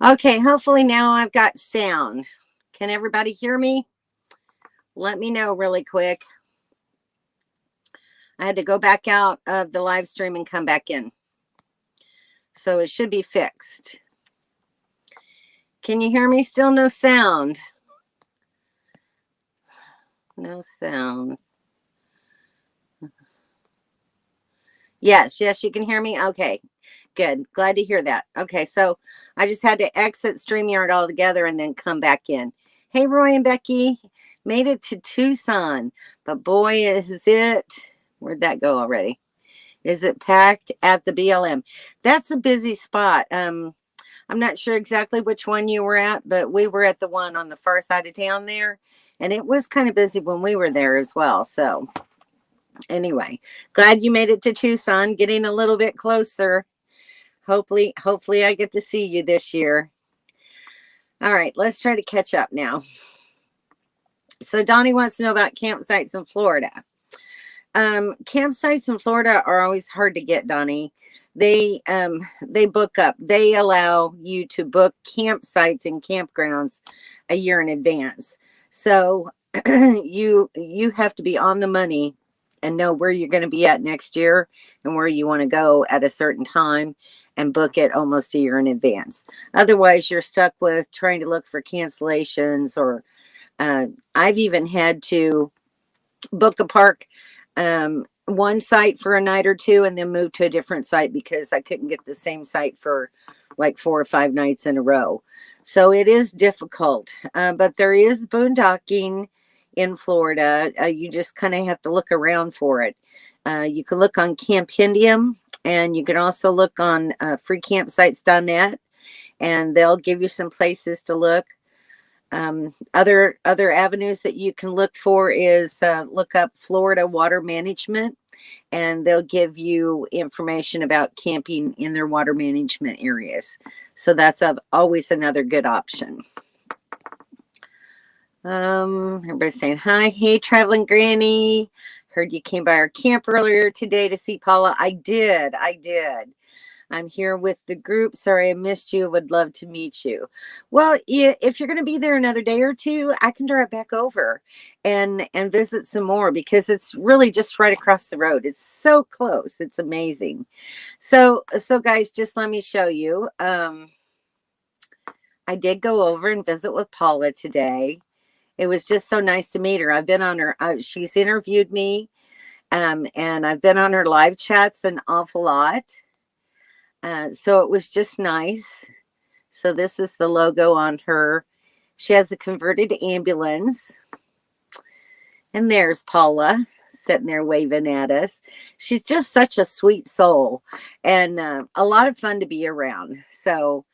Okay, hopefully now I've got sound. Can everybody hear me? Let me know really quick. I had to go back out of the live stream and come back in. So it should be fixed. Can you hear me? Still no sound. No sound. Yes, you can hear me? Okay, good. Glad to hear that. Okay, so I just had to exit StreamYard altogether and then come back in. Hey, Roy and Becky, made it to Tucson, but boy, is it, where'd that go already? Is it packed at the BLM? That's a busy spot. I'm not sure exactly which one you were at, but we were at the one on the far side of town there, and it was kind of busy when we were there as well. So anyway, glad you made it to Tucson, getting a little bit closer. Hopefully I get to see you this year. All right, let's try to catch up now. So Donnie wants to know about campsites in Florida. Campsites in Florida are always hard to get, Donnie. They book up. They allow you to book campsites and campgrounds a year in advance. So you have to be on the money and know where you're going to be at next year and where you want to go at a certain time and book it almost a year in advance. Otherwise, you're stuck with trying to look for cancellations, or I've even had to book a park, one site for a night or two and then move to a different site because I couldn't get the same site for like 4 or 5 nights in a row. So it is difficult, but there is boondocking in Florida. You just kind of have to look around for it. You can look on Campendium, and you can also look on freecampsites.net, and they'll give you some places to look. Other avenues that you can look for is look up Florida Water Management, and they'll give you information about camping in their water management areas. So that's always another good option. Everybody's saying hi. Hey, traveling granny. Heard you came by our camp earlier today to see Paula. I did. I'm here with the group. Sorry I missed you. Would love to meet you. Well, if you're going to be there another day or two, I can drive back over and visit some more, because it's really just right across the road. It's so close. It's amazing. So guys, just let me show you. I did go over and visit with Paula today. It was just so nice to meet her. I've been on her. She's interviewed me, and I've been on her live chats an awful lot. So it was just nice. So this is the logo on her. She has a converted ambulance. And there's Paula sitting there waving at us. She's just such a sweet soul, and a lot of fun to be around. So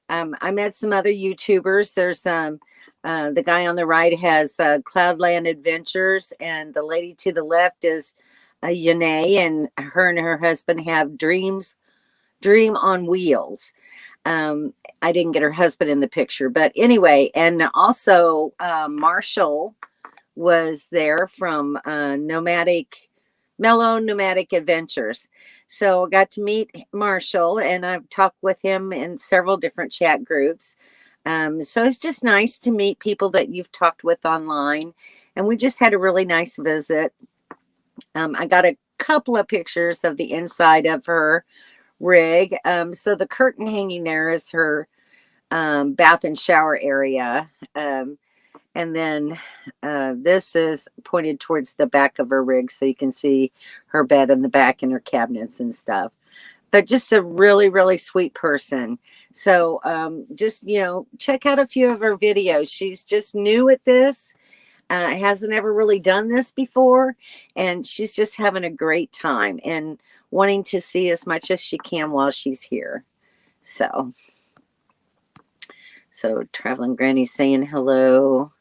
I met some other YouTubers. There's the guy on the right has Cloudland Adventures, and the lady to the left is Yanae, and her husband have Dream on Wheels. I didn't get her husband in the picture, but anyway, and also Marshall was there from Mellow Nomadic Adventures. So I got to meet Marshall, and I've talked with him in several different chat groups. So it's just nice to meet people that you've talked with online, and we just had a really nice visit. I got a couple of pictures of the inside of her rig. So the curtain hanging there is her bath and shower area. And then this is pointed towards the back of her rig, so you can see her bed in the back and her cabinets and stuff. But just a really, really sweet person. So just, check out a few of her videos. She's just new at this. Hasn't ever really done this before, and she's just having a great time and wanting to see as much as she can while she's here. So Traveling Granny's saying hello.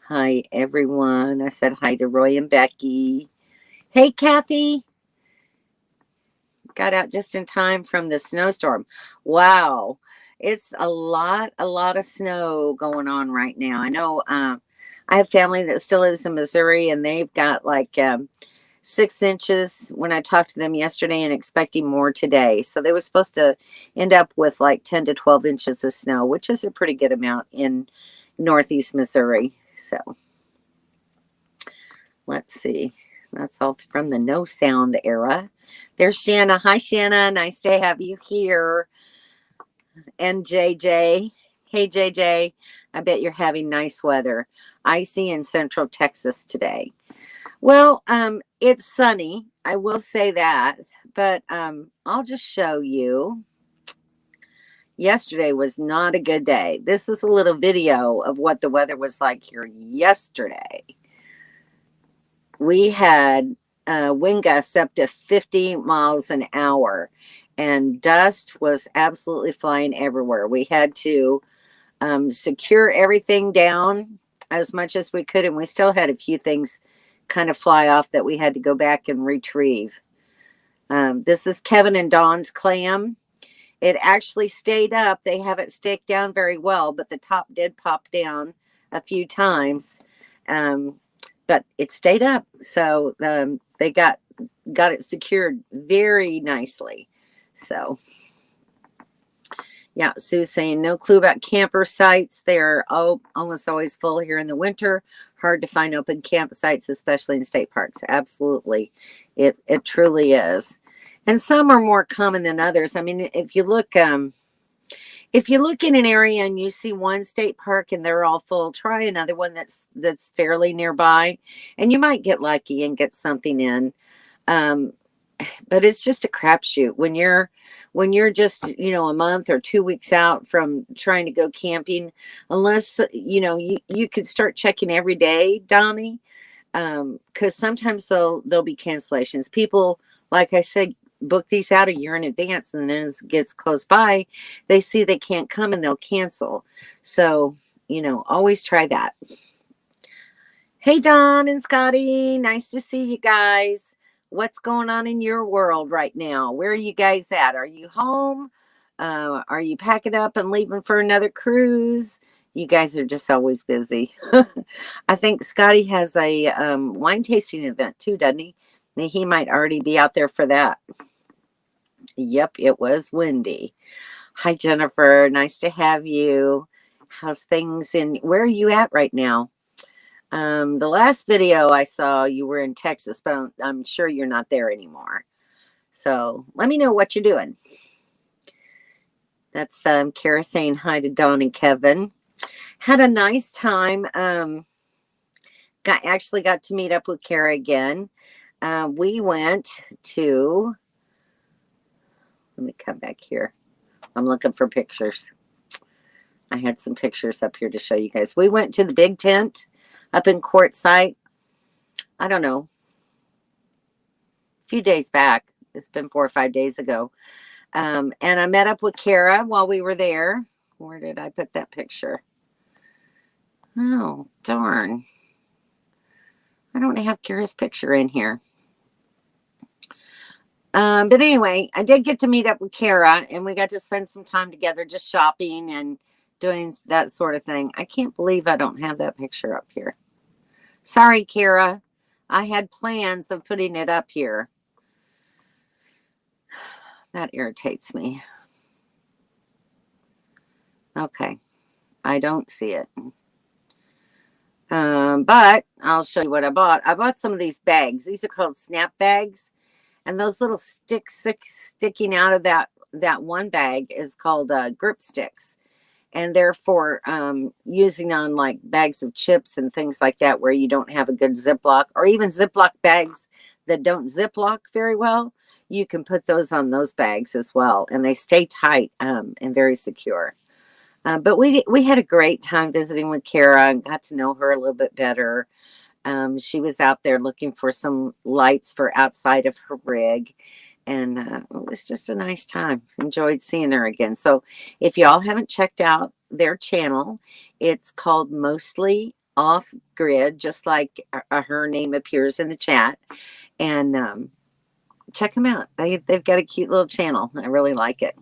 Hi, everyone. I said hi to Roy and Becky. Hey, Kathy. Got out just in time from the snowstorm. Wow. It's a lot of snow going on right now. I know I have family that still lives in Missouri, and they've got like 6 inches when I talked to them yesterday and expecting more today. So they were supposed to end up with like 10 to 12 inches of snow, which is a pretty good amount in northeast Missouri. So let's see. That's all from the no sound era. There's Shanna. Hi, Shanna. Nice to have you here. And JJ. Hey, JJ. I bet you're having nice weather. Icy in central Texas today. Well, it's sunny. I will say that. But I'll just show you. Yesterday was not a good day. This is a little video of what the weather was like here yesterday. We had wind gusts up to 50 miles an hour, and dust was absolutely flying everywhere. We had to secure everything down as much as we could, and we still had a few things kind of fly off that we had to go back and retrieve. This is Kevin and Dawn's clam. It actually stayed up. They haven't staked down very well, but the top did pop down a few times. But it stayed up. So they got it secured very nicely. So yeah, Sue's saying no clue about camper sites. They're almost always full here in the winter. Hard to find open campsites, especially in state parks. Absolutely. It truly is. And some are more common than others. I mean, if you look in an area and you see one state park and they're all full, try another one that's fairly nearby, and you might get lucky and get something in. But it's just a crapshoot when you're just, a month or 2 weeks out from trying to go camping, unless, you could start checking every day, Donnie, because sometimes there'll be cancellations. People, like I said, book these out a year in advance, and then as it gets close by, they see they can't come and they'll cancel. So, always try that. Hey, Don and Scotty, nice to see you guys. What's going on in your world right now? Where are you guys at? Are you home? Are you packing up and leaving for another cruise? You guys are just always busy. I think Scotty has a wine tasting event too, doesn't he? He might already be out there for that. Yep, it was windy. Hi, Jennifer. Nice to have you. How's things where are you at right now? The last video I saw, you were in Texas, but I'm sure you're not there anymore. So let me know what you're doing. That's Kara saying hi to Dawn and Kevin. Had a nice time. Actually got to meet up with Kara again. We went to, let me come back here. I'm looking for pictures. I had some pictures up here to show you guys. We went to the big tent up in Quartzsite. I don't know, a few days back. It's been 4 or 5 days ago. And I met up with Kara while we were there. Where did I put that picture? Oh, darn. I don't have Kara's picture in here. But anyway, I did get to meet up with Kara, and we got to spend some time together just shopping and doing that sort of thing. I can't believe I don't have that picture up here. Sorry, Kara. I had plans of putting it up here. That irritates me. Okay. I don't see it. But I'll show you what I bought. I bought some of these bags. These are called snap bags. And those little sticks sticking out of that one bag is called grip sticks. And they're for using on like bags of chips and things like that where you don't have a good Ziploc, or even Ziploc bags that don't Ziploc very well. You can put those on those bags as well. And they stay tight and very secure. But we had a great time visiting with Kara and got to know her a little bit better. She was out there looking for some lights for outside of her rig. And it was just a nice time. Enjoyed seeing her again. So if y'all haven't checked out their channel, it's called Mostly Off Grid, just like her name appears in the chat. And check them out. They've got a cute little channel. I really like it.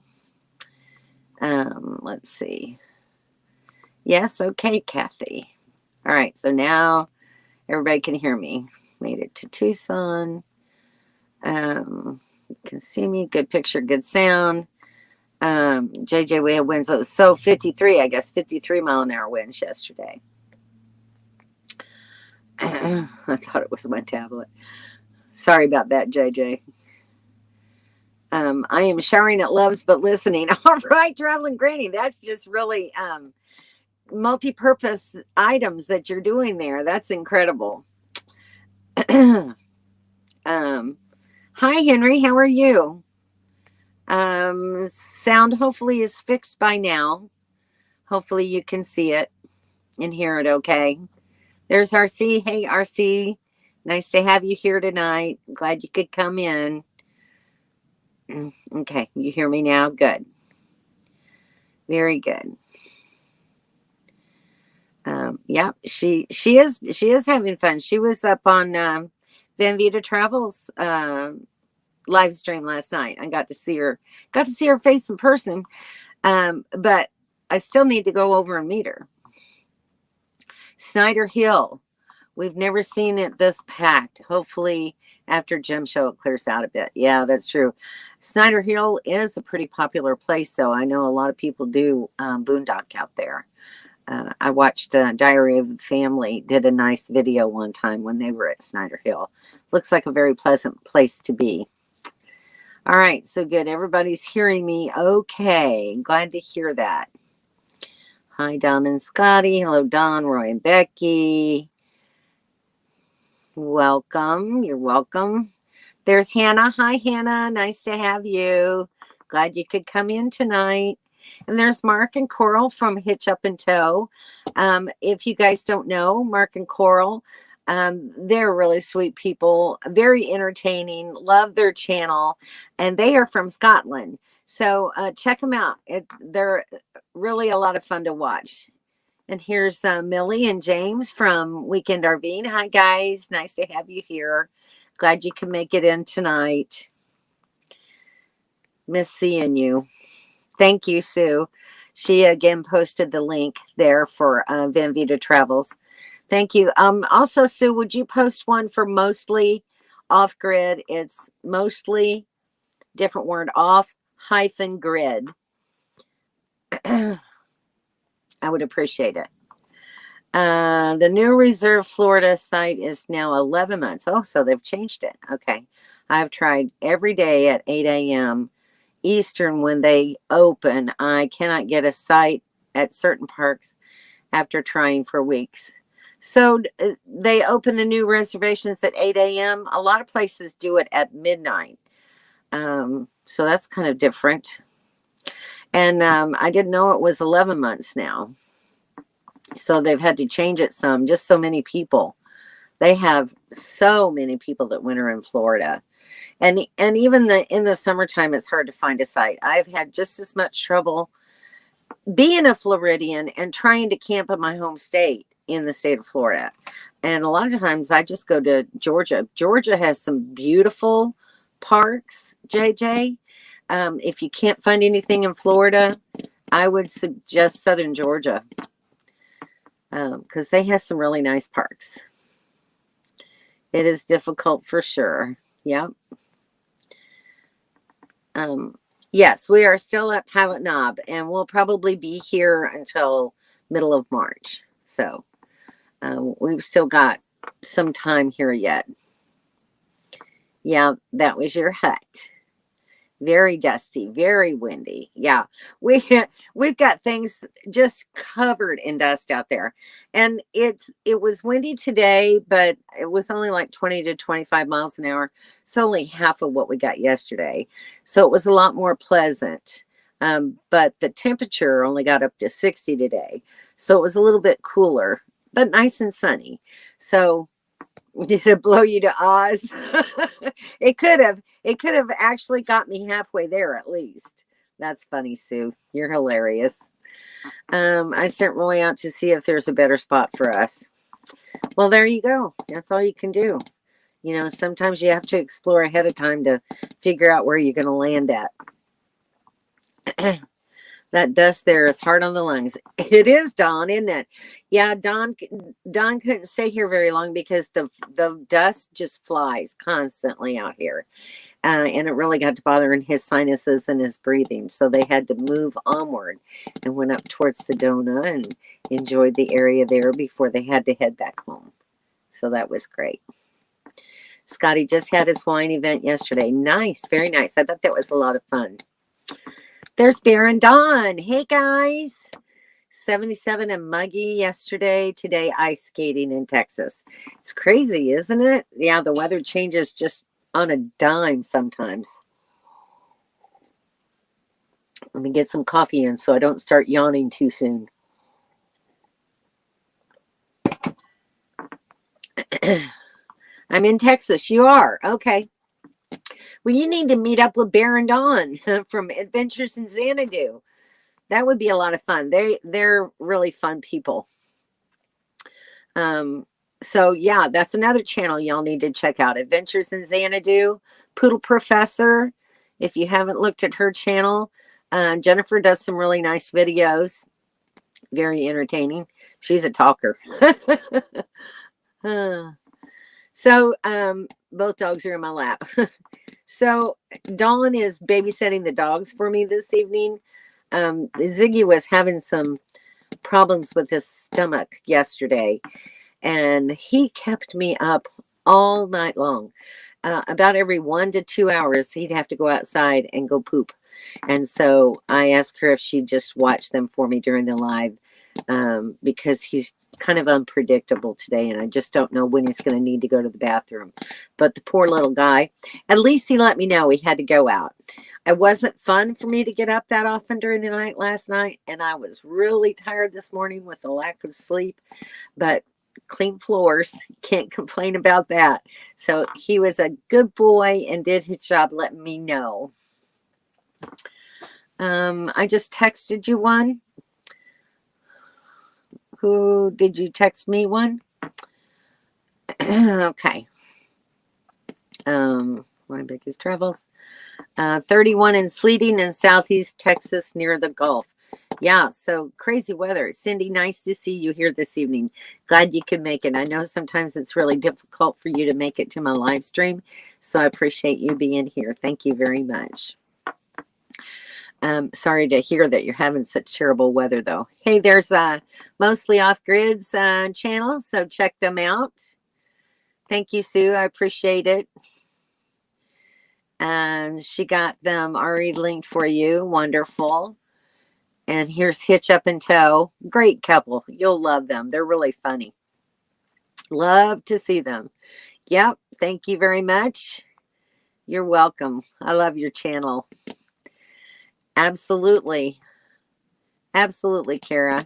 Let's see. Yes, okay, Kathy. All right, so now everybody can hear me. Made it to Tucson. You can see me. Good picture, good sound. JJ, we had winds. So 53, I guess, 53 mile an hour winds yesterday. I thought it was my tablet. Sorry about that, JJ. I am showering at Love's, but listening. All right, Traveling Granny. That's just really multi-purpose items that you're doing there. That's incredible. Hi, Henry. How are you? Sound hopefully is fixed by now. Hopefully you can see it and hear it okay. There's RC. Hey, RC. Nice to have you here tonight. Glad you could come in. Okay, you hear me now? Good. Very good. Yeah, she is having fun. She was up on Van Vita Travels live stream last night. I got to see her face in person. But I still need to go over and meet her. Snyder Hill. We've never seen it this packed. Hopefully after Gem Show it clears out a bit. Yeah, that's true. Snyder Hill is a pretty popular place, though. I know a lot of people do boondock out there. I watched Diary of the Family did a nice video one time when they were at Snyder Hill. Looks like a very pleasant place to be. All right, so good. Everybody's hearing me okay. Glad to hear that. Hi, Don and Scotty. Hello, Don, Roy, and Becky. Welcome. You're welcome. There's Hannah. Hi, Hannah. Nice to have you. Glad you could come in tonight. And there's Mark and Coral from Hitch Up and Tow. If you guys don't know, Mark and Coral, they're really sweet people, very entertaining, love their channel, and they are from Scotland. So check them out. They're really a lot of fun to watch. And here's Millie and James from Weekend RVing. Hi, guys. Nice to have you here. Glad you can make it in tonight. Miss seeing you. Thank you, Sue. She again posted the link there for Van Vita Travels. Thank you. Also, Sue, would you post one for Mostly Off Grid? It's Mostly, different word, off-grid. I would appreciate it. The new Reserve Florida site is now 11 months. Oh, so they've changed it. Okay. I've tried every day at 8 a.m. Eastern when they open. I cannot get a site at certain parks after trying for weeks. So they open the new reservations at 8 a.m. A lot of places do it at midnight. So that's kind of different. And I didn't know it was 11 months now. So they've had to change it some. Just so many people. They have so many people that winter in Florida. And even in the summertime, it's hard to find a site. I've had just as much trouble being a Floridian and trying to camp in my home state in the state of Florida. And a lot of times I just go to Georgia. Georgia has some beautiful parks, JJ. If you can't find anything in Florida, I would suggest Southern Georgia because they have some really nice parks. It is difficult for sure. Yep. Yes, we are still at Pilot Knob, and we'll probably be here until middle of March. So we've still got some time here yet. Yeah, that was your hut. Very dusty, very windy. Yeah, we've got things just covered in dust out there. And it was windy today, but it was only like 20 to 25 miles an hour. It's only half of what we got yesterday. So it was a lot more pleasant. But the temperature only got up to 60 today. So it was a little bit cooler, but nice and sunny. So did it blow you to Oz? It could have. It could have actually got me halfway there at least. That's funny, Sue. You're hilarious. I sent Roy out to see if there's a better spot for us. Well, there you go. That's all you can do. You know, sometimes you have to explore ahead of time to figure out where you're going to land at. That dust there is hard on the lungs. It is, Dawn, isn't it? Yeah, Don couldn't stay here very long because the dust just flies constantly out here. And it really got to bothering his sinuses and his breathing. So they had to move onward and went up towards Sedona and enjoyed the area there before they had to head back home. So that was great. Scotty just had his wine event yesterday. Nice, very nice. I bet that was a lot of fun. There's Bear and Dawn. Hey, guys. 77 and muggy yesterday. Today, ice skating in Texas. It's crazy, isn't it? Yeah, the weather changes just on a dime sometimes. Let me get some coffee in so I don't start yawning too soon. I'm in Texas. You are? Okay. Well, you need to meet up with Bear and Dawn from Adventures in Xanadu. That would be a lot of fun. They're really fun people. So yeah, that's another channel y'all need to check out. Adventures in Xanadu, Poodle Professor. If you haven't looked at her channel, Jennifer does some really nice videos. Very entertaining. She's a talker. So both dogs are in my lap. So Dawn is babysitting the dogs for me this evening. Ziggy was having some problems with his stomach yesterday, and he kept me up all night long. About every 1 to 2 hours, he'd have to go outside and go poop. And so I asked her if she'd just watch them for me during the live, because he's kind of unpredictable today, and I just don't know when he's going to need to go to the bathroom. But the poor little guy, at least he let me know he had to go out. It wasn't fun for me to get up that often during the night last night, and I was really tired this morning with the lack of sleep, but clean floors, can't complain about that. So he was a good boy and did his job letting me know. I just texted you one. Who did you text me one? Okay. My biggest travels. 31 and sleeting in southeast Texas near the Gulf. Yeah, so crazy weather. Cindy, nice to see you here this evening. Glad you could make it. I know sometimes it's really difficult for you to make it to my live stream, so I appreciate you being here. Thank you very much. Sorry to hear that you're having such terrible weather, though. Hey, there's Mostly Off Grid's channel, so check them out. Thank you, Sue. I appreciate it. She got them already linked for you. Wonderful. And here's Hitch Up and Tow. Great couple. You'll love them. They're really funny. Love to see them. Yep. Thank you very much. You're welcome. I love your channel. Absolutely. Absolutely, Kara.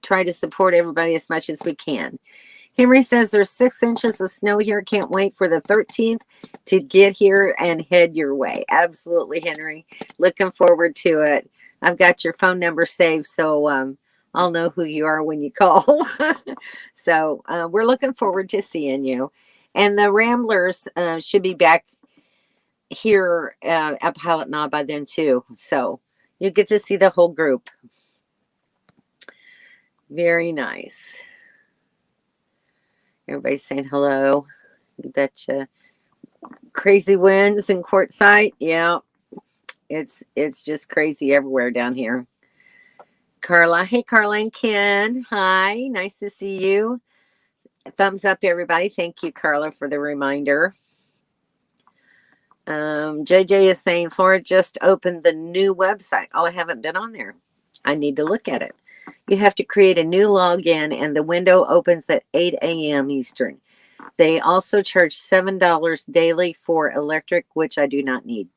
Try to support everybody as much as we can. Henry says there's 6 inches of snow here. Can't wait for the 13th to get here and head your way. Absolutely, Henry. Looking forward to it. I've got your phone number saved, so I'll know who you are when you call. So we're looking forward to seeing you. And the Ramblers should be back here at Pilot Knob by then, too. So you get to see the whole group. Very nice. Everybody's saying hello. You betcha. Crazy winds in Quartzsite. Yeah. It's just crazy everywhere down here. Carla. Hey, Carla and Ken. Hi. Nice to see you. Thumbs up, everybody. Thank you, Carla, for the reminder. JJ is saying Florida just opened the new website. Oh, I haven't been on there. I need to look at it. You have to create a new login, and the window opens at 8 a.m. Eastern. They also charge $7 daily for electric, which I do not need.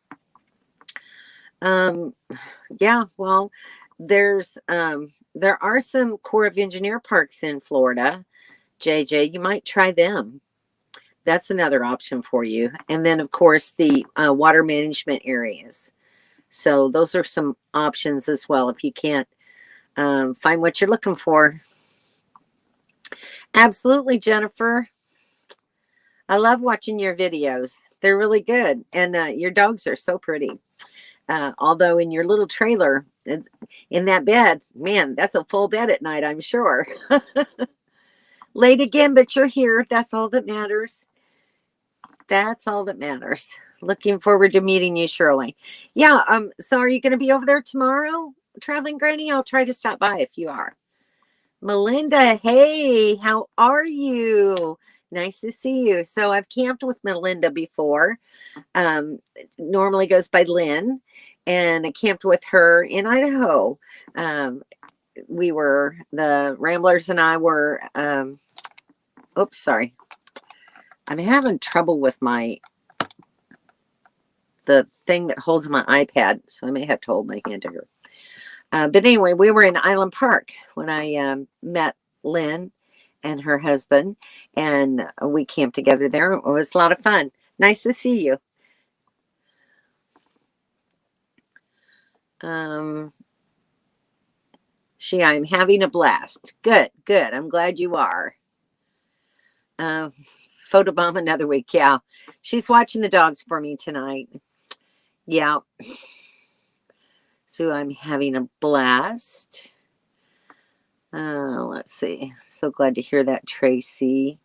Yeah, well, there are some Corps of Engineer parks in Florida. JJ, you might try them. That's another option for you. And then, of course, the water management areas. So those are some options as well if you can't find what you're looking for. Absolutely, Jennifer. I love watching your videos. They're really good. And your dogs are so pretty. Although in your little trailer, It's in that bed. Man, that's a full bed at night, I'm sure. Late again, but you're here. That's all that matters. That's all that matters. Looking forward to meeting you, Shirley. Yeah, so are you going to be over there tomorrow, Traveling Granny? I'll try to stop by if you are. Melinda, hey, how are you? Nice to see you. So I've camped with Melinda before. Normally goes by Lynn, and I camped with her in Idaho. The Ramblers and I were, oops, sorry. I'm having trouble with the thing that holds my iPad, so I may have to hold my hand to her. But anyway, we were in Island Park when I met Lynn and her husband, and we camped together there. It was a lot of fun. Nice to see you. I'm having a blast. Good, good. I'm glad you are. Photobomb another week. Yeah. She's watching the dogs for me tonight. Yeah. So I'm having a blast. Let's see. So glad to hear that, Tracy.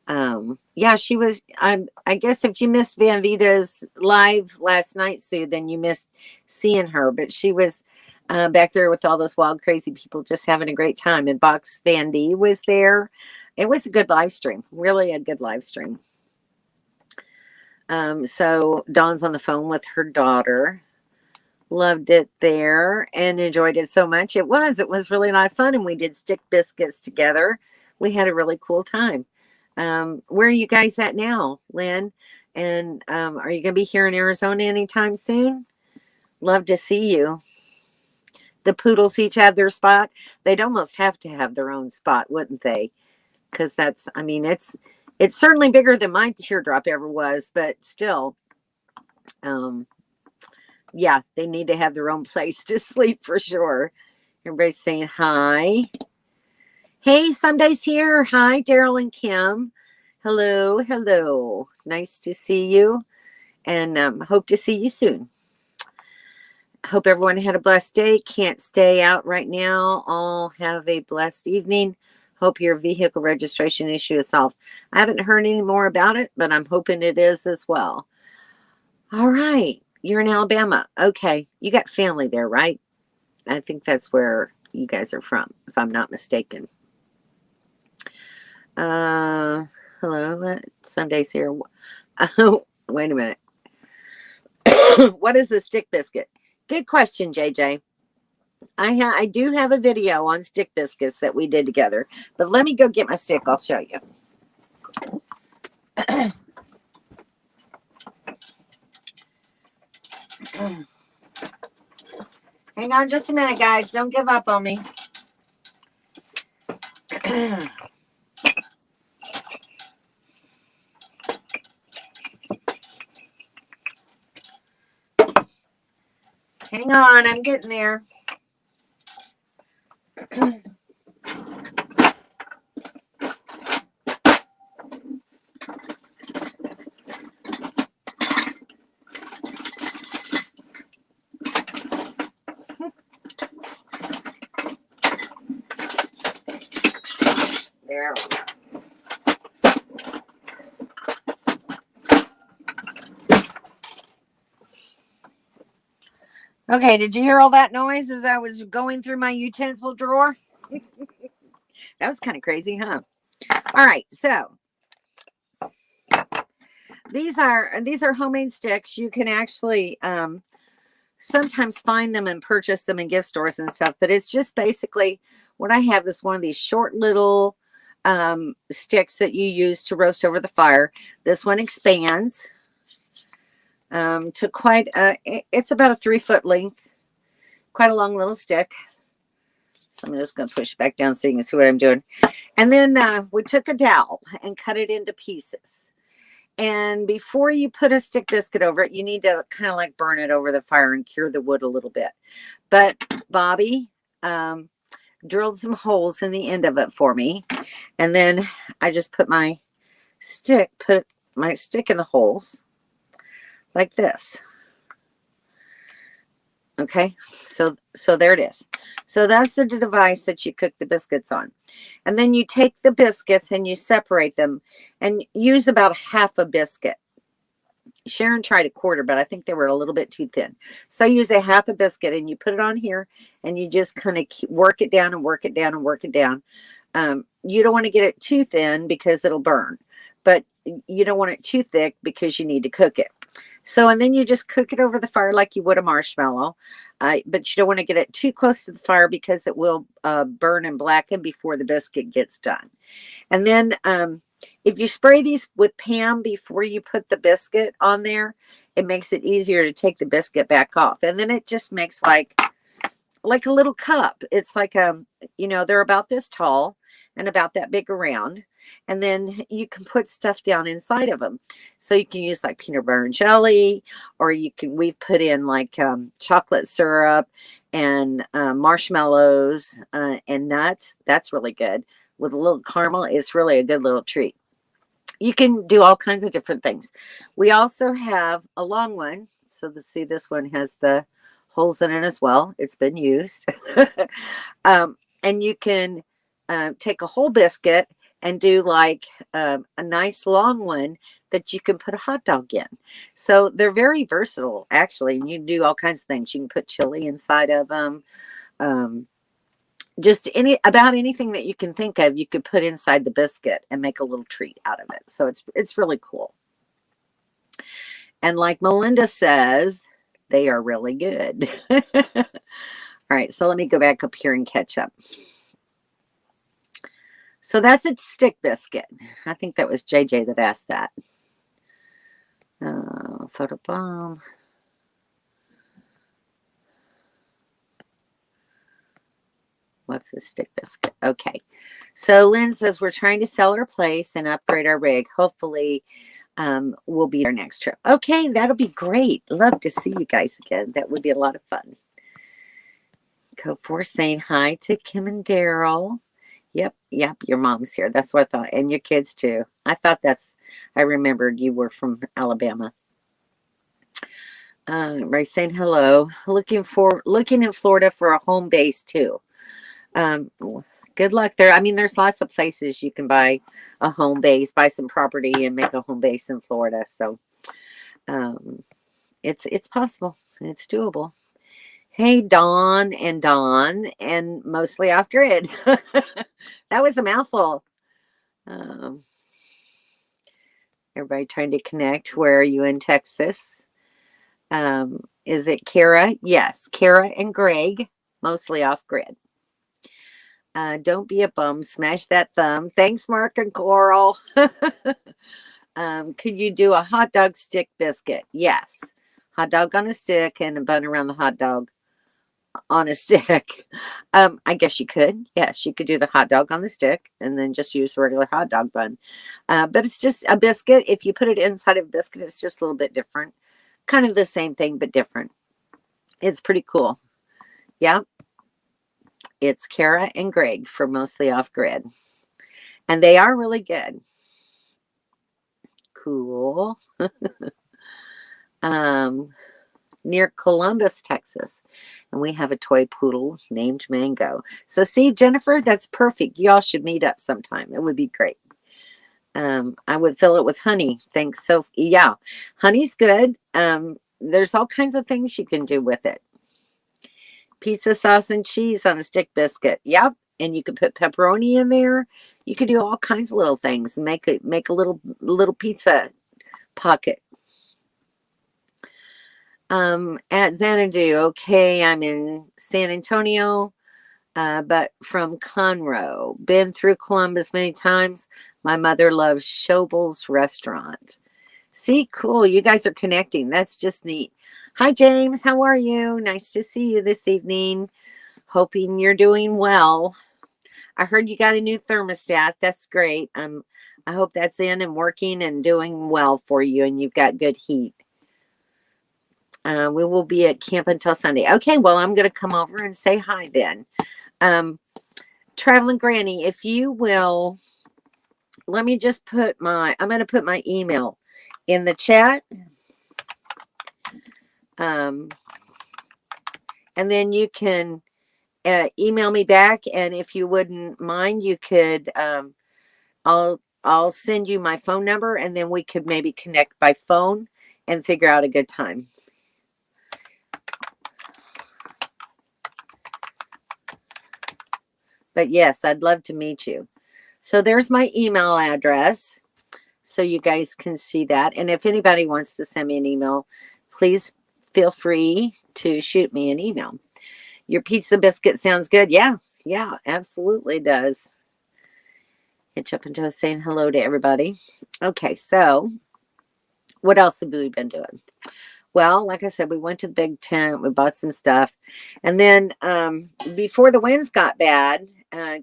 Yeah, she was, I guess if you missed Van Vita's live last night, Sue, then you missed seeing her, but she was back there with all those wild, crazy people just having a great time. And Box Van D was there. It was a good live stream, really a good live stream. So Dawn's on the phone with her daughter. Loved it there and enjoyed it so much. It was really a lot of fun, and we did stick biscuits together. We had a really cool time. Where are you guys at now, Lynn? And are you going to be here in Arizona anytime soon? Love to see you. The poodles each have their spot. They'd almost have to have their own spot, wouldn't they? Because that's, I mean, it's certainly bigger than my teardrop ever was, but still, yeah, they need to have their own place to sleep for sure. Everybody's saying hi. Hey, Sunday's here. Hi, Daryl and Kim. Hello, hello. Nice to see you, and hope to see you soon. Hope everyone had a blessed day. Can't stay out right now. All have a blessed evening. Hope your vehicle registration issue is solved. I haven't heard any more about it, but I'm hoping it is as well. All right. You're in Alabama. Okay. You got family there, right? I think that's where you guys are from, if I'm not mistaken. Hello. Sunday's here. Oh, wait a minute. What is a stick biscuit? Good question, JJ. I do have a video on stick biscuits that we did together, but let me go get my stick. I'll show you. Hang on just a minute, guys. Don't give up on me. Hang on, I'm getting there. There we go. Okay, did you hear all that noise as I was going through my utensil drawer? That was kind of crazy, huh? All right, so these are homemade sticks. You can actually sometimes find them and purchase them in gift stores and stuff, but it's just basically what I have is one of these short little sticks that you use to roast over the fire. This one expands to quite it's about a 3-foot length, quite a long little stick. So I'm just going to push it back down so you can see what I'm doing. And then we took a dowel and cut it into pieces. And before you put a stick biscuit over it, you need to kind of like burn it over the fire and cure the wood a little bit. But Bobby drilled some holes in the end of it for me. And then I just put my stick in the holes like this. Okay, so there it is. So that's the device that you cook the biscuits on. And then you take the biscuits and you separate them and use about half a biscuit. Sharon tried a quarter, but I think they were a little bit too thin. So use a half a biscuit and you put it on here and you just kind of work it down and work it down and work it down. You don't want to get it too thin because it'll burn, but you don't want it too thick because you need to cook it. So, and then you just cook it over the fire like you would a marshmallow, but you don't want to get it too close to the fire because it will burn and blacken before the biscuit gets done. And then if you spray these with Pam before you put the biscuit on there, it makes it easier to take the biscuit back off. And then it just makes like a little cup. It's like, they're about this tall and about that big around. And then you can put stuff down inside of them. So you can use like peanut butter and jelly, or we've put in like chocolate syrup and marshmallows and nuts. That's really good. With a little caramel, it's really a good little treat. You can do all kinds of different things. We also have a long one. So this one has the holes in it as well. It's been used. And you can take a whole biscuit and do like a nice long one that you can put a hot dog in. So they're very versatile, actually. And you can do all kinds of things. You can put chili inside of them. Just about anything that you can think of, you could put inside the biscuit and make a little treat out of it. So it's really cool. And like Melinda says, they are really good. All right, so let me go back up here and catch up. So that's a stick biscuit. I think that was JJ that asked that. Photobomb. What's a stick biscuit? Okay. So Lynn says we're trying to sell our place and upgrade our rig. Hopefully we'll be our next trip. Okay, that'll be great. Love to see you guys again. That would be a lot of fun. Co4 saying hi to Kim and Daryl. Yep, your mom's here. That's what I thought. And your kids too. I remembered you were from Alabama. Ray saying hello. Looking in Florida for a home base too. Good luck there. I mean, there's lots of places you can buy a home base, buy some property and make a home base in Florida. So it's possible. It's doable. Hey, Dawn and mostly off grid. That was a mouthful. Everybody trying to connect. Where are you in Texas? Is it Kara? Yes, Kara and Greg, mostly off grid. Don't be a bum. Smash that thumb. Thanks, Mark and Coral. Could you do a hot dog stick biscuit? Yes. Hot dog on a stick and a bun around the hot dog on a stick. I guess you could. Yes, you could do the hot dog on the stick and then just use a regular hot dog bun. But it's just a biscuit. If you put it inside of a biscuit, it's just a little bit different. Kind of the same thing, but different. It's pretty cool. Yeah. It's Kara and Greg for Mostly Off Grid. And they are really good. Cool. Near Columbus, Texas. And we have a toy poodle named Mango. So see, Jennifer, that's perfect. Y'all should meet up sometime. It would be great. I would fill it with honey. Thanks, Sophie. Yeah, honey's good. There's all kinds of things you can do with it. Pizza sauce and cheese on a stick biscuit. Yep. And you can put pepperoni in there. You can do all kinds of little things and make a little pizza pocket. At Xanadu. Okay, I'm in San Antonio, but from Conroe. Been through Columbus many times. My mother loves Schobel's restaurant. See, cool. You guys are connecting. That's just neat. Hi, James. How are you? Nice to see you this evening. Hoping you're doing well. I heard you got a new thermostat. That's great. I hope that's in and working and doing well for you and you've got good heat. We will be at camp until Sunday. Okay, well, I'm going to come over and say hi then. Traveling Granny, if you will, let me just I'm going to put my email in the chat. and then you can email me back. And if you wouldn't mind, you could, I'll send you my phone number, and then we could maybe connect by phone and figure out a good time. But yes, I'd love to meet you. So there's my email address, so you guys can see that. And if anybody wants to send me an email, please feel free to shoot me an email. Your pizza biscuit sounds good. Yeah, absolutely does. Hitch up into us saying hello to everybody. Okay, so what else have we been doing? Well, like I said, we went to the big tent. We bought some stuff. And then before the winds got bad,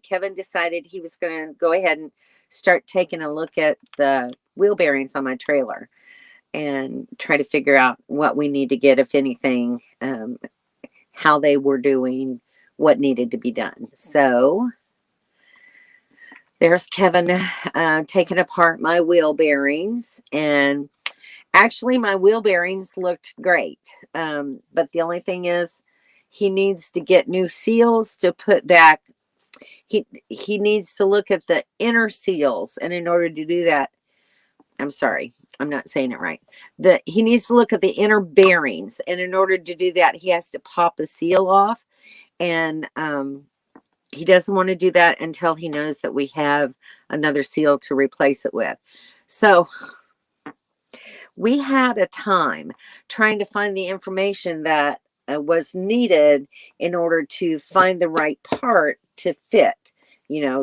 Kevin decided he was going to go ahead and start taking a look at the wheel bearings on my trailer and try to figure out what we need to get, if anything, how they were doing, what needed to be done. So there's Kevin taking apart my wheel bearings. And actually, my wheel bearings looked great. But the only thing is, he needs to get new seals to put back. He needs to look at the inner seals. And in order to do that, I'm sorry, I'm not saying it right. He needs to look at the inner bearings. And in order to do that, he has to pop a seal off. And he doesn't want to do that until he knows that we have another seal to replace it with. So we had a time trying to find the information that was needed in order to find the right part to fit,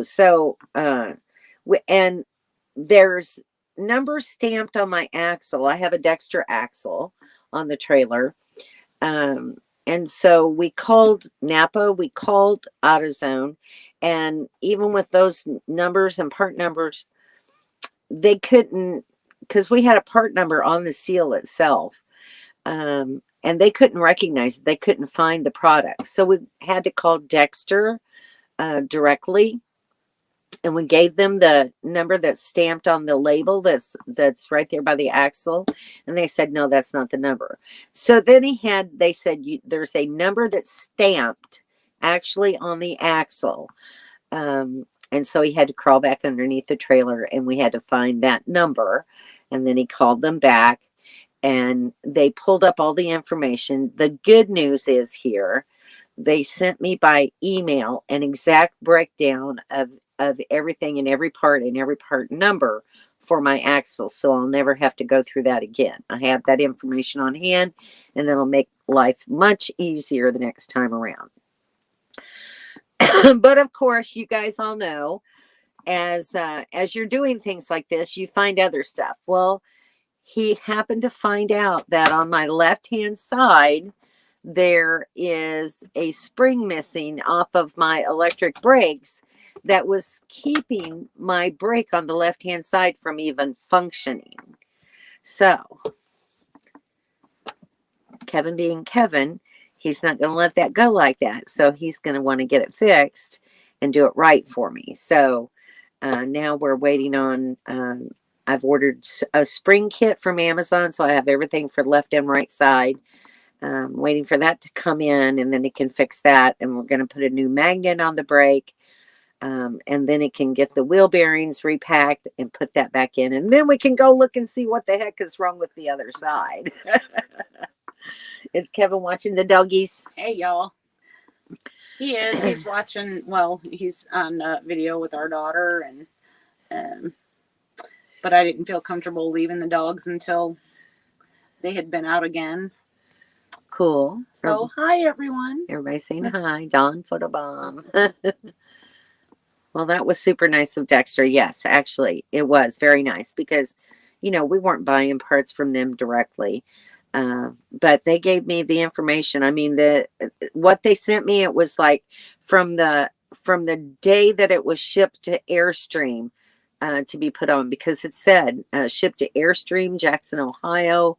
so and there's numbers stamped on my axle. I have a Dexter axle on the trailer, and so we called Napa, we called AutoZone, and even with those numbers and part numbers, they couldn't, because we had a part number on the seal itself, and they couldn't recognize it. They couldn't find the product. So we had to call Dexter directly, and we gave them the number that's stamped on the label that's right there by the axle, and they said, no, that's not the number. So then they said, there's a number that's stamped actually on the axle. And so he had to crawl back underneath the trailer, and we had to find that number. And then he called them back, and they pulled up all the information. The good news is here, they sent me by email an exact breakdown of everything and every part number for my axle. So I'll never have to go through that again. I have that information on hand, and it'll make life much easier the next time around. But of course, you guys all know, as you're doing things like this, you find other stuff. Well, he happened to find out that on my left-hand side, there is a spring missing off of my electric brakes that was keeping my brake on the left-hand side from even functioning. So, Kevin being Kevin, he's not going to let that go like that. So he's going to want to get it fixed and do it right for me. So now we're waiting on, I've ordered a spring kit from Amazon. So I have everything for left and right side. Waiting for that to come in, and then he can fix that. And we're going to put a new magnet on the brake. And then it can get the wheel bearings repacked and put that back in. And then we can go look and see what the heck is wrong with the other side. Is Kevin watching the doggies? Hey, y'all. He is. He's watching. Well, he's on a video with our daughter, and but I didn't feel comfortable leaving the dogs until they had been out again. Cool. So, hi, everyone. Everybody saying hi. Dawn photobomb. Well, that was super nice of Dexter. Yes, actually, it was very nice because, we weren't buying parts from them directly. But they gave me the information. I mean, what they sent me, it was like from the day that it was shipped to Airstream to be put on, because it said shipped to Airstream, Jackson, Ohio,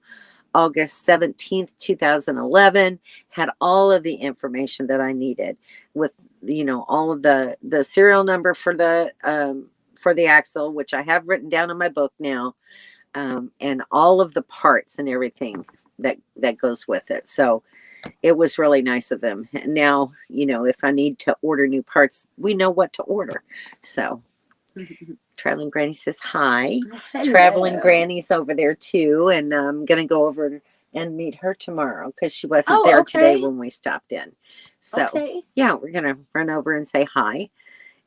August 17th, 2011, had all of the information that I needed with, all of the serial number for the axle, which I have written down in my book now, and all of the parts and everything. that goes with it. So it was really nice of them. And now, if I need to order new parts, we know what to order. So Traveling Granny says hi. Hello. Traveling Granny's over there too, and I'm gonna go over and meet her tomorrow because she wasn't there today when we stopped in. So yeah, we're gonna run over and say hi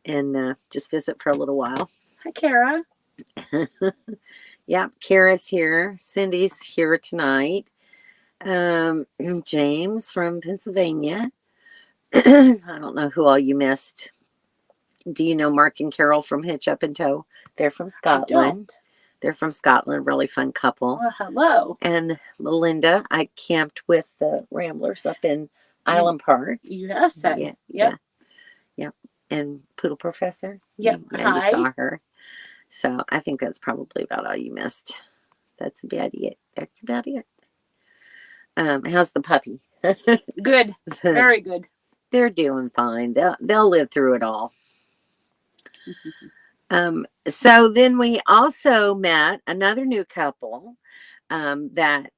and just visit for a little while. Hi, Kara. Yep, Kara's here. Cindy's here tonight. James from Pennsylvania. I don't know who all you missed. Do you know Mark and Carol from Hitch Up and Tow? They're from Scotland. They're from Scotland. Really fun couple. Well, hello. And Melinda, I camped with the Ramblers up in Island Park. Yes. Yep. And Poodle Professor. Yep. Yeah, you saw her. So I think that's probably about all you missed. That's about it. How's the puppy? Good. Very good. They're doing fine. They'll live through it all. So then we also met another new couple that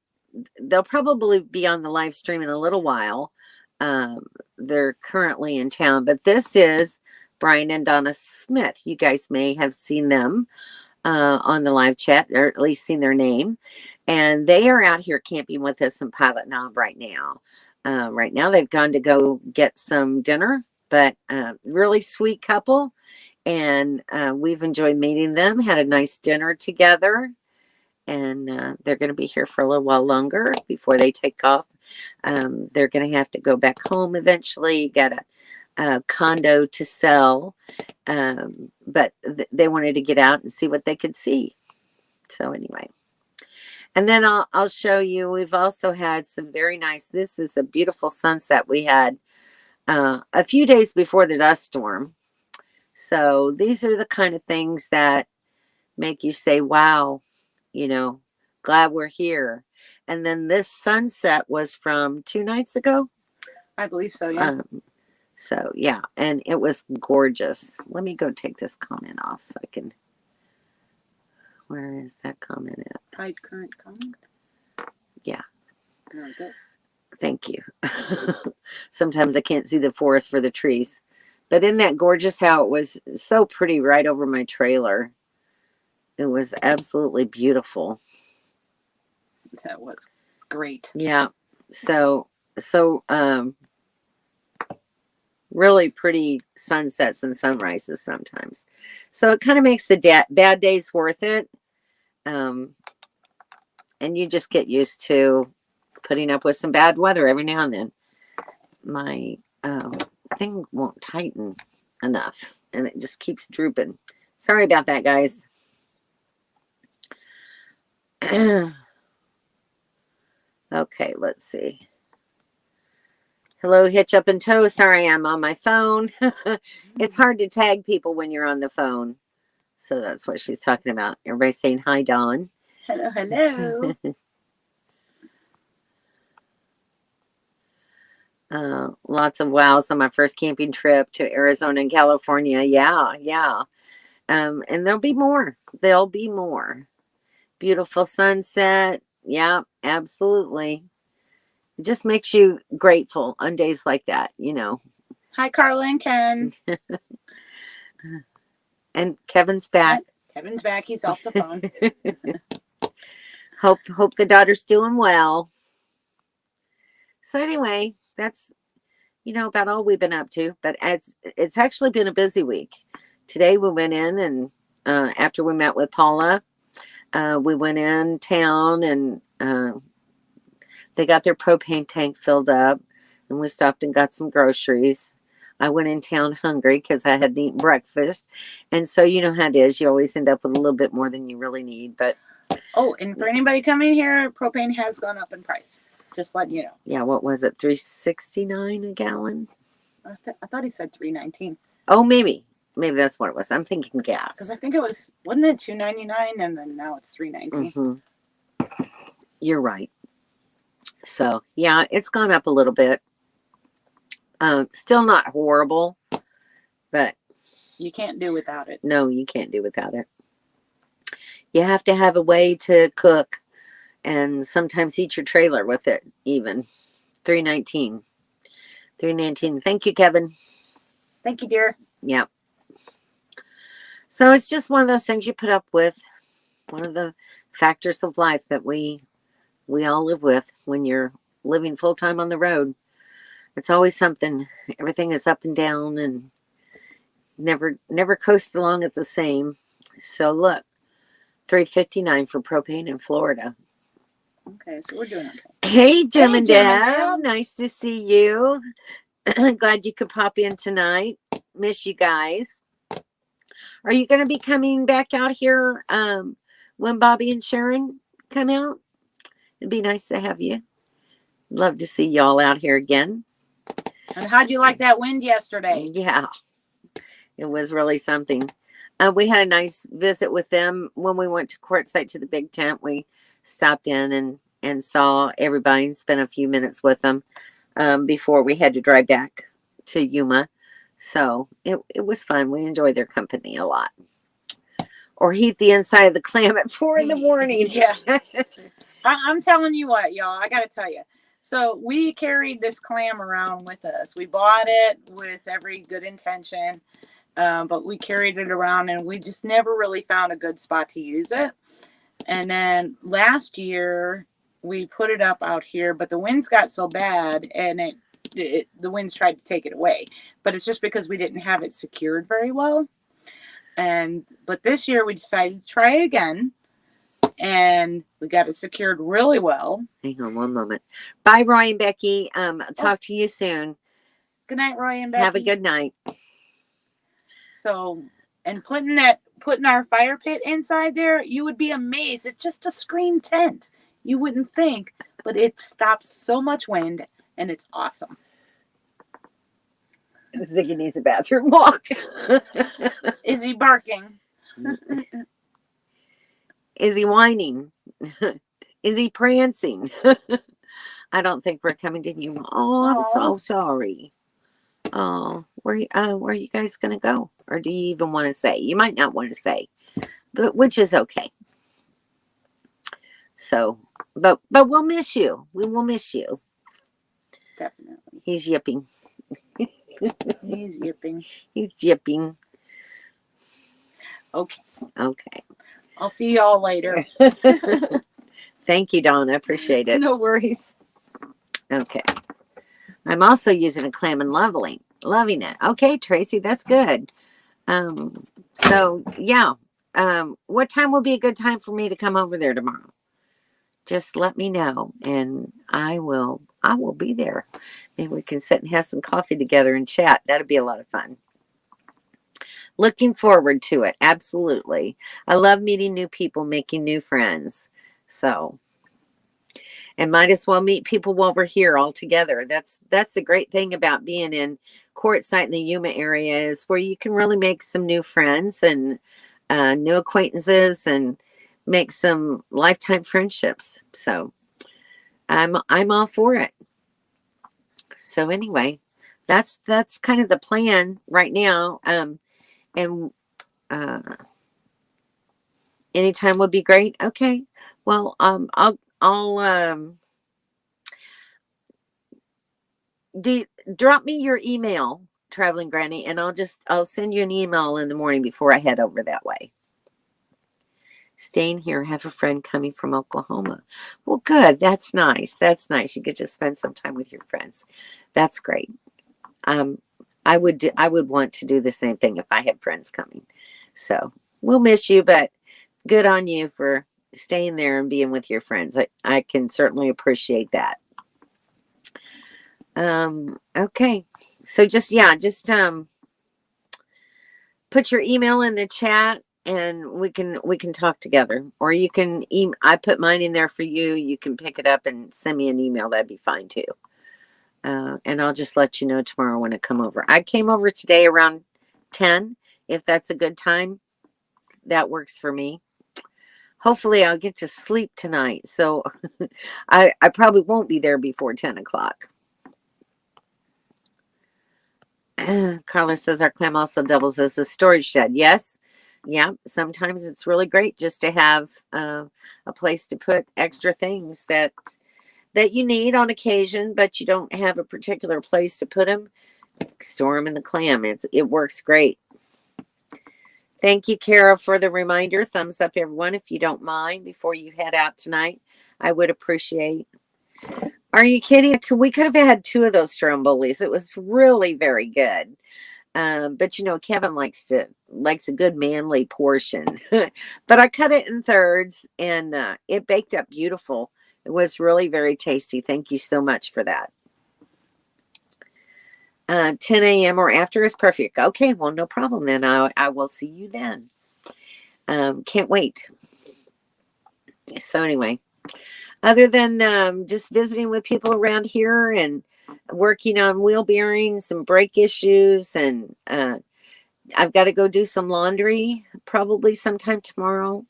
they'll probably be on the live stream in a little while. They're currently in town, but this is Brian and Donna Smith. You guys may have seen them on the live chat, or at least seen their name. And they are out here camping with us in Pilot Knob right now. Right now they've gone to go get some dinner, but really sweet couple. And we've enjoyed meeting them, had a nice dinner together. And they're going to be here for a little while longer before they take off. They're going to have to go back home eventually, got a condo to sell. But they wanted to get out and see what they could see. So anyway. And then I'll show you, we've also had some very nice, this is a beautiful sunset we had a few days before the dust storm. So these are the kind of things that make you say, wow, glad we're here. And then this sunset was from 2 nights ago. I believe so, yeah. So, yeah, and it was gorgeous. Let me go take this comment off so I can, where is that comment at? Hide current comment? Yeah. There we go. Thank you. Sometimes I can't see the forest for the trees. But isn't that gorgeous how it was so pretty right over my trailer? It was absolutely beautiful. That was great. Yeah. So really pretty sunsets and sunrises sometimes. So it kind of makes the bad days worth it. And you just get used to putting up with some bad weather every now and then. My thing won't tighten enough and it just keeps drooping. Sorry about that, guys. Okay, let's see. Hello, Hitch Up and Tow. Sorry, I'm on my phone. It's hard to tag people when you're on the phone. So that's what she's talking about. Everybody's saying hi, Dawn. Hello, hello. Lots of wows on my first camping trip to Arizona and California. Yeah. And there'll be more. Beautiful sunset. Yeah, absolutely. It just makes you grateful on days like that, Hi, Carla and Ken. And Kevin's back. Kevin's back. He's off the phone. Hope the daughter's doing well. So anyway, that's about all we've been up to. But it's actually been a busy week. Today we went in and after we met with Paula, we went in town and they got their propane tank filled up, and we stopped and got some groceries. I went in town hungry because I hadn't eaten breakfast, and so you know how it is. You always end up with a little bit more than you really need. But and for anybody coming here, propane has gone up in price. Just letting you know. Yeah, what was it? $3.69 a gallon? I thought he said $3.19. Oh, maybe that's what it was. I'm thinking gas. Because I think wasn't it $2.99 and then now it's $3.19. Mm-hmm. You're right. So yeah, it's gone up a little bit. Still not horrible, but you can't do without it. No, you can't do without it. You have to have a way to cook and sometimes heat your trailer with it even. 319. 319. Thank you, Kevin. Thank you, dear. Yeah. So it's just one of those things you put up with. One of the factors of life that we all live with when you're living full time on the road. It's always something. Everything is up and down and never coast along at the same. So look, 359 for propane in Florida. Okay, so we're doing okay. Hey, Jim Hey, and Jim and Deb. Deb. Nice to see you. Glad you could pop in tonight. Miss you guys. Are you going to be coming back out here when Bobby and Sharon come out? It'd be nice to have you. Love to see y'all out here again. And how'd you like that wind yesterday? Yeah, it was really something. We had a nice visit with them when we went to Quartzsite to the big tent. We stopped in and saw everybody and spent a few minutes with them before we had to drive back to Yuma. So it was fun. We enjoyed their company a lot. Or heat the inside of the clam at 4 in the morning. Yeah. I'm telling you what, y'all, I got to tell you. So we carried this clam around with us. We bought it with every good intention, but we carried it around and we just never really found a good spot to use it. And then last year we put it up out here, but the winds got so bad and the winds tried to take it away. But it's just because we didn't have it secured very well. But this year we decided to try it again. And we got it secured really well. Hang on one moment. Bye, Roy and Becky. Talk to you soon. Good night, Roy and Becky. Have a good night. So, and putting our fire pit inside there, you would be amazed. It's just a screen tent. You wouldn't think, but it stops so much wind, and it's awesome. Ziggy needs a bathroom walk. Is he barking? Is he whining? Is he prancing? I don't think we're coming to you. Oh, I'm so sorry. Oh, where are you guys gonna go? Or do you even want to say? You might not want to say, but which is okay. So, but we'll miss you. We will miss you. Definitely. He's yipping. He's yipping. He's yipping. Okay. Okay. I'll see y'all later. Thank you, Donna. Appreciate it. No worries. Okay. I'm also using a clam and loving it. Okay, Tracy, that's good. So yeah. What time will be a good time for me to come over there tomorrow? Just let me know and I will be there. Maybe we can sit and have some coffee together and chat. That'd be a lot of fun. Looking forward to it. Absolutely. I love meeting new people, making new friends. So, and might as well meet people while we're here all together. That's the great thing about being in Quartzsite in the Yuma area is where you can really make some new friends and new acquaintances and make some lifetime friendships. So I'm all for it. So anyway, that's kind of the plan right now. And anytime would be great. Okay. Well, I'll drop me your email, Traveling Granny, and I'll send you an email in the morning before I head over that way. Staying here, have a friend coming from Oklahoma. Well, good. That's nice. That's nice. You get to spend some time with your friends. That's great. I would want to do the same thing if I had friends coming. So we'll miss you, but good on you for staying there and being with your friends. I can certainly appreciate that. Okay. So just put your email in the chat and we can talk together, or you can I put mine in there for you. You can pick it up and send me an email. That'd be fine too. And I'll just let you know tomorrow when I come over. I came over today around 10. If that's a good time, that works for me. Hopefully I'll get to sleep tonight. So I probably won't be there before 10 o'clock. Carla says our clam also doubles as a storage shed. Yes, yeah, sometimes it's really great just to have a place to put extra things that you need on occasion, but you don't have a particular place to put them. Store them in the clam. It works great. Thank you, Kara, for the reminder. Thumbs up, everyone, if you don't mind, before you head out tonight. I would appreciate. Are you kidding? We could have had two of those strombolis. It was really very good. But you know, Kevin likes a good manly portion. But I cut it in thirds, and it baked up beautiful. It was really very tasty. Thank you so much for that. 10 a.m. or after is perfect. Okay, well, no problem then. I will see you then. Can't wait. So anyway, other than just visiting with people around here and working on wheel bearings and brake issues, and I've got to go do some laundry probably sometime tomorrow.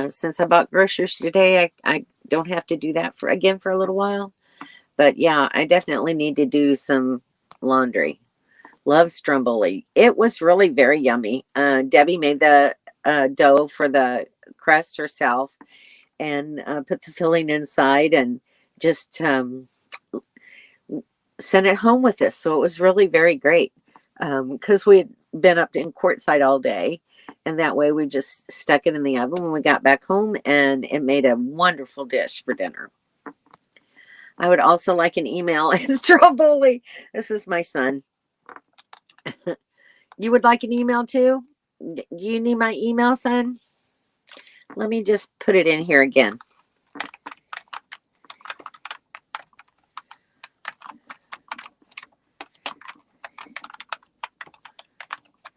Since I bought groceries today, I don't have to do that for a little while. But yeah, I definitely need to do some laundry. Love stromboli. It was really very yummy. Debbie made the dough for the crust herself and put the filling inside and just sent it home with us. So it was really very great because we had been up in Quartzsite all day. And that way we just stuck it in the oven when we got back home, and it made a wonderful dish for dinner. I would also like an email. Stromboli. This is my son. You would like an email too? Do you need my email, son? Let me just put it in here again.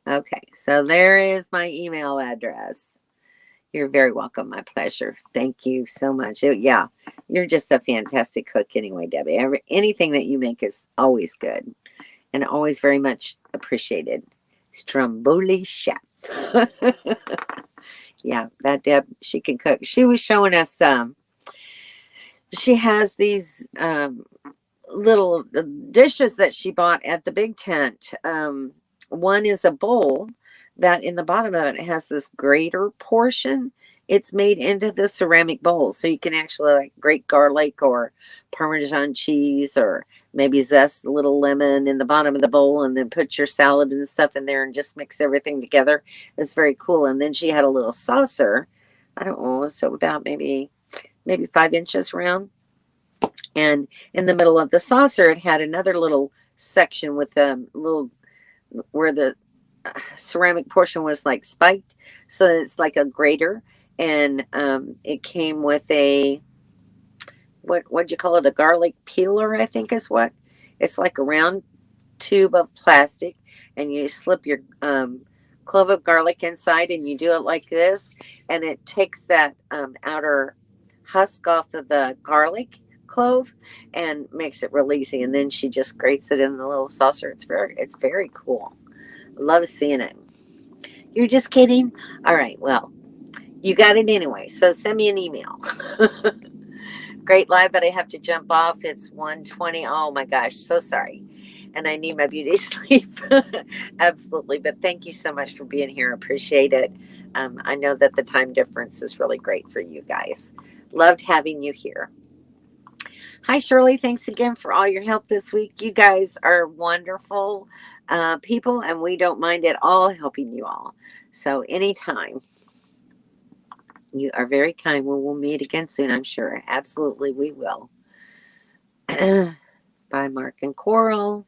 Okay, so there is my email address. You're very welcome. My pleasure. Thank you so much. Yeah, you're just a fantastic cook anyway, Debbie. Anything that you make is always good and always very much appreciated. Stromboli chef. Yeah, that Deb, she can cook. She was showing us, she has these little dishes that she bought at the big tent. One is a bowl that in the bottom of it has this grater portion. It's made into the ceramic bowl, so you can actually like grate garlic or Parmesan cheese, or maybe zest a little lemon in the bottom of the bowl, and then put your salad and stuff in there and just mix everything together. It's very cool. And then she had a little saucer. I don't know, so about maybe 5 inches round. And in the middle of the saucer, it had another little section with a little where the ceramic portion was like spiked, so it's like a grater, and it came with a what'd you call it, a garlic peeler, I think is what it's like, a round tube of plastic, and you slip your clove of garlic inside, and you do it like this, and it takes that outer husk off of the garlic clove and makes it real easy, and then she just grates it in the little saucer. It's very cool. Love seeing it. You're just kidding? All right, well, you got it anyway, so send me an email. Great live, but I have to jump off. It's 1:20. Oh my gosh, so sorry. And I need my beauty sleep. Absolutely. But thank you so much for being here. Appreciate it. I know that the time difference is really great for you guys. Loved having you here. Hi, Shirley. Thanks again for all your help this week. You guys are wonderful people, and we don't mind at all helping you all. So anytime. You are very kind. We will meet again soon, I'm sure. Absolutely, we will. Bye, Mark and Coral.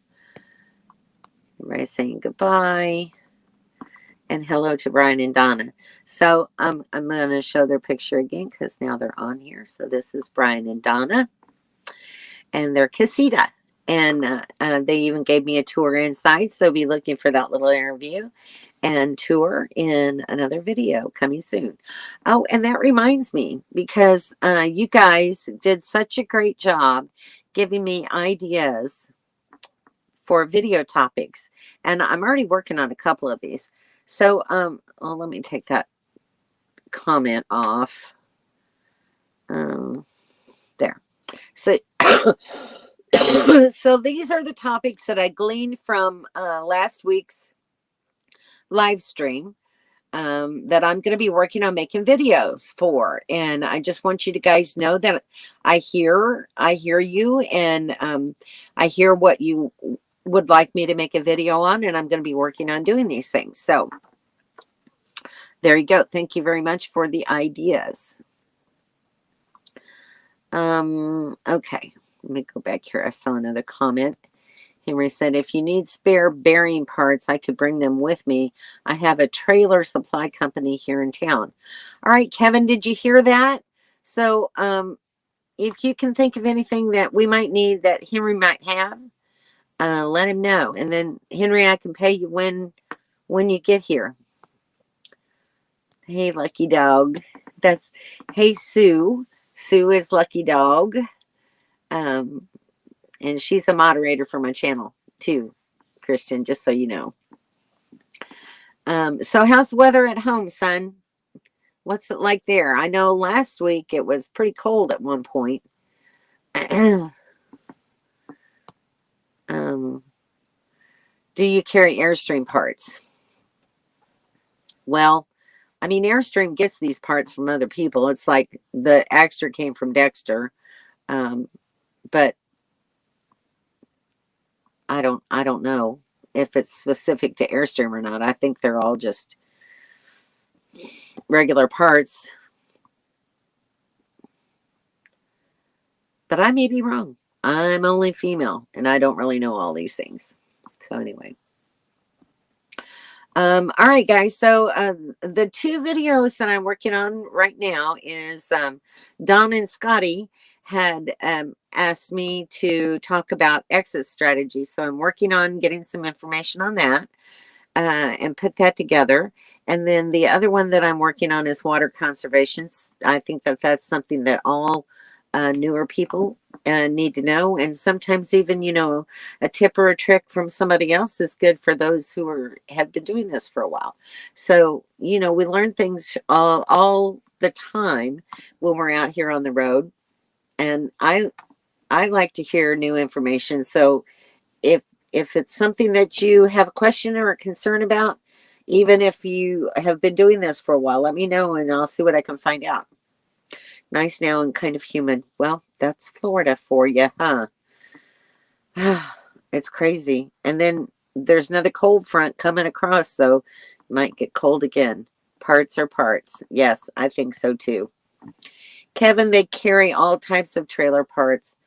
Everybody saying goodbye. And hello to Brian and Donna. So I'm going to show their picture again because now they're on here. So this is Brian and Donna. And they're casita. And they even gave me a tour inside. So be looking for that little interview and tour in another video coming soon. Oh, and that reminds me, because you guys did such a great job giving me ideas for video topics. And I'm already working on a couple of these. So let me take that comment off. There. So so these are the topics that I gleaned from last week's live stream. that I'm going to be working on making videos for. And I just want you to guys know that I hear you, and I hear what you would like me to make a video on, and I'm going to be working on doing these things. So there you go. Thank you very much for the ideas. Okay, let me go back here. I saw another comment. Henry said, if you need spare bearing parts, I could bring them with me. I have a trailer supply company here in town. All right, Kevin, did you hear that? So if you can think of anything that we might need that Henry might have, let him know. And then, Henry, I can pay you when you get here. Hey, Lucky Dog. Hey, Sue. Sue is Lucky Dog. And she's a moderator for my channel too, Christian, just so you know. So how's the weather at home, son? What's it like there? I know last week it was pretty cold at one point. Do you carry Airstream parts? Well, I mean, Airstream gets these parts from other people. It's like the extra came from Dexter. But I don't know if it's specific to Airstream or not. I think they're all just regular parts. But I may be wrong. I'm only female, and I don't really know all these things. So anyway. All right, guys. So the two videos that I'm working on right now is Donna and Scotty had asked me to talk about exit strategies. So I'm working on getting some information on that and put that together. And then the other one that I'm working on is water conservation. I think that that's something that all newer people need to know. And sometimes even, you know, a tip or a trick from somebody else is good for those who have been doing this for a while. So, you know, we learn things all the time when we're out here on the road. And I like to hear new information. So if it's something that you have a question or a concern about, even if you have been doing this for a while, let me know and I'll see what I can find out. Nice now and kind of humid. Well, that's Florida for you, huh? It's crazy. And then there's another cold front coming across, so it might get cold again. Parts are parts. Yes, I think so too. Kevin, they carry all types of trailer parts.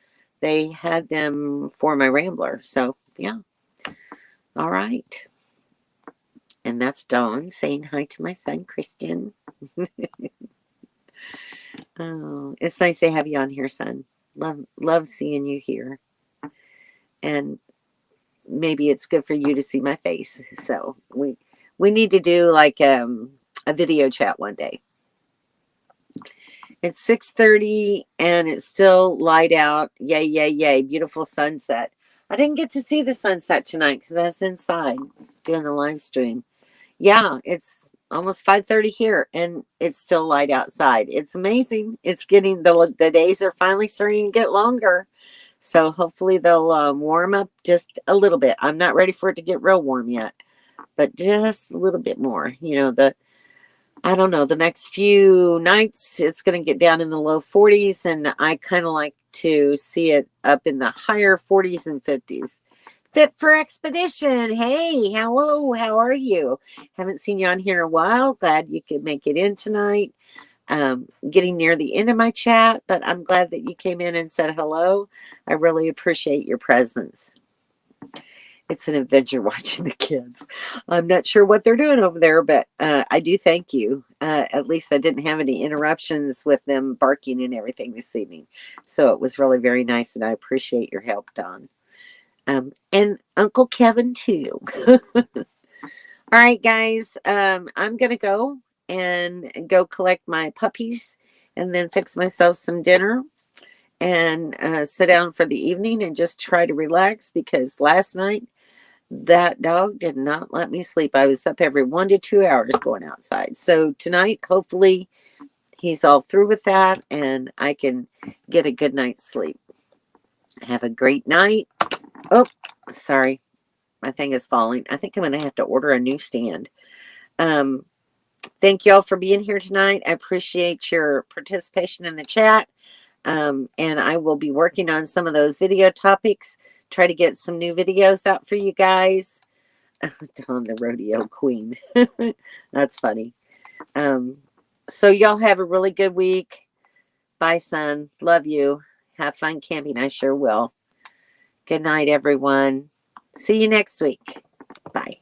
They had them for my Rambler. So, yeah. All right. And that's Dawn saying hi to my son, Christian. Oh, it's nice to have you on here, son. Love seeing you here. And maybe it's good for you to see my face. So we need to do like a video chat one day. It's 6:30 and it's still light out. Yay, yay, yay. Beautiful sunset. I didn't get to see the sunset tonight because I was inside doing the live stream. Yeah, it's almost 5:30 here and it's still light outside. It's amazing. It's getting, the days are finally starting to get longer. So hopefully they'll warm up just a little bit. I'm not ready for it to get real warm yet, but just a little bit more. You know, I don't know, the next few nights it's going to get down in the low 40s, and I kind of like to see it up in the higher 40s and 50s. Fit for Expedition. Hey, hello, how are you? Haven't seen you on here in a while. Glad you could make it in tonight. Getting near the end of my chat, but I'm glad that you came in and said hello. I really appreciate your presence. It's an adventure watching the kids. I'm not sure what they're doing over there, but I do thank you. At least I didn't have any interruptions with them barking and everything this evening. So it was really very nice, and I appreciate your help, Don. And Uncle Kevin, too. All right, guys. I'm going to go and go collect my puppies and then fix myself some dinner and sit down for the evening and just try to relax, because last night that dog did not let me sleep. I was up every 1 to 2 hours going outside. So tonight, hopefully, he's all through with that and I can get a good night's sleep. Have a great night. Oh, sorry. My thing is falling. I think I'm going to have to order a new stand. thank you all for being here tonight. I appreciate your participation in the chat. And I will be working on some of those video topics. Try to get some new videos out for you guys. Dawn, the rodeo queen. That's funny. So y'all have a really good week. Bye, son. Love you. Have fun camping. I sure will. Good night, everyone. See you next week. Bye.